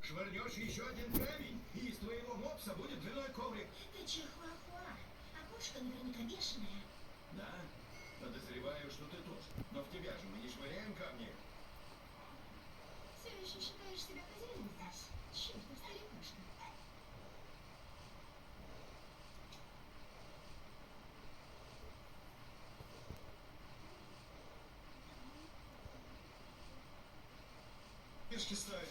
Швырнешь еще один камень, и из твоего мопса будет длиной коврик. Это чихуахуа. А кошка наверняка бешеная. Да, подозреваю, что ты тоже. Но в тебя же мы не швыряем камни. Все еще считаешь себя хозяином здесь? Чертов старикашка. Пешки ставить.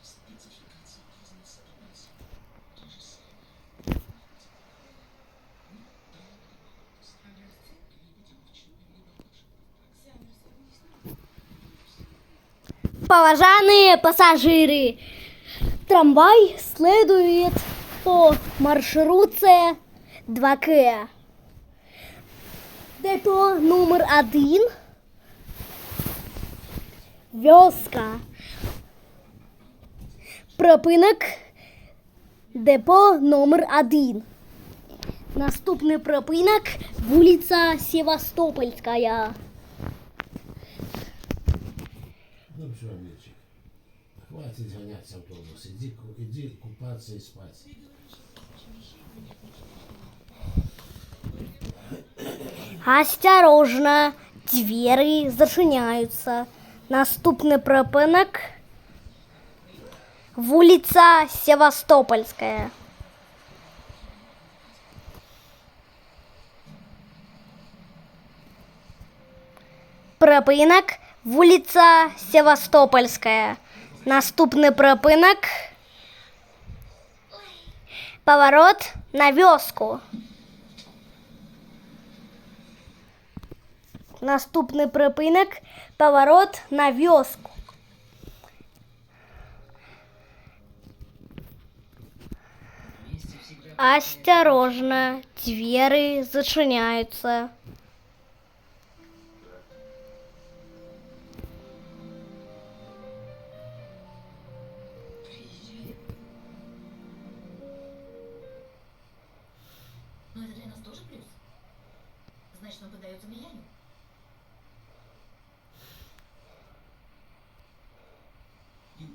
Спецификация бизнеса становится то же самое. Поважанные пассажиры, трамвай следует по маршруте 2К. Депо номер 1. Вёска. Пропинок. Депо номер 1. Наступний пропинок вулиця Севастопольська. Ну все, Мирчик, хватит гоняться автобус, иди купаться и спать. Осторожно, двери зачиняются. Наступний пропинок вулиця Севастопольська. Пропинок вулиця Севастопольська. Наступний пропинок поворот на вёску. Наступний пропинок поворот на вёску. Осторожно, двери зачиняются. Но это для нас тоже плюс. Значит, он поддается влиянию.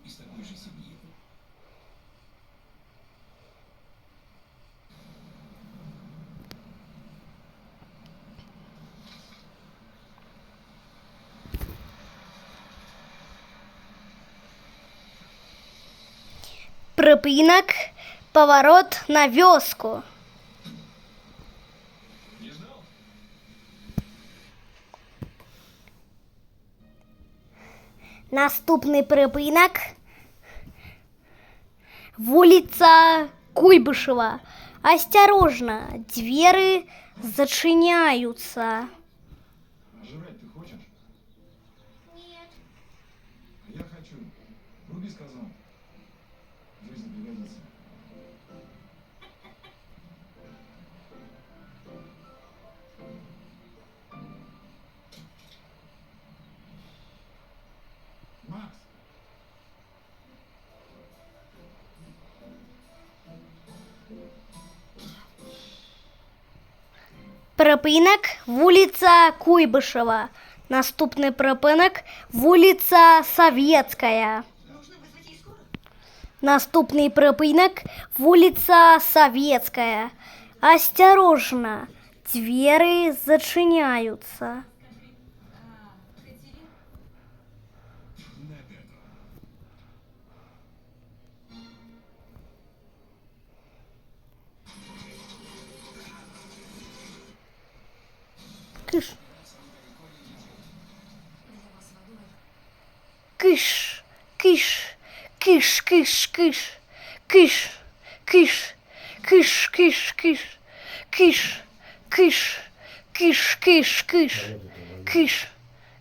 Из такой же семьи. Пропинок поворот на вёску. Не ждал? Наступний пропинок вулиця Куйбышева. Осторожно, двери зачиняются. А жрать ты хочешь? Нет. А я хочу. Руби сказал. Жизнь пригодится. Макс! Пропинок вулиця Куйбышева. Наступний пропинок вулиця Советская. Нужно вызвать ей скорую. Наступний пропинок вулиця Советская. Осторожно, двери зачиняются. Кыш. Кыш, кыш, кыш, кыш, кыш, кыш, кыш, кыш, кыш, кыш, кыш, кыш, кыш, кыш, кыш, кыш,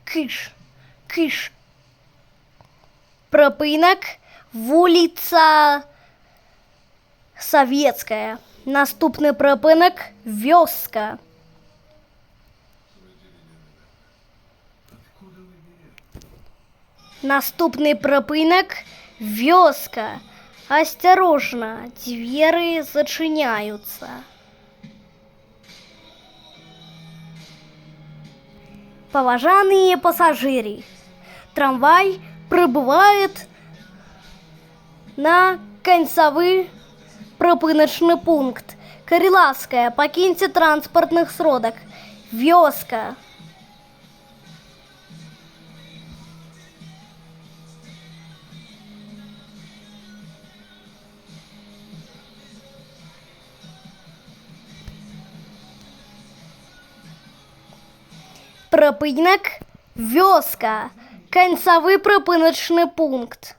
кыш, кыш. Пропинок вулиця Советская. Наступний пропинок Вёска. Откуда вы берете? Наступний припинок – вёска. Осторожно, двери зачиняются. Поважанные пассажиры, трамвай прибывает на концевый припиночный пункт. Карелаская, покиньте транспортных сродок. Вёска. Припинок, вёска, концевый припиночный пункт.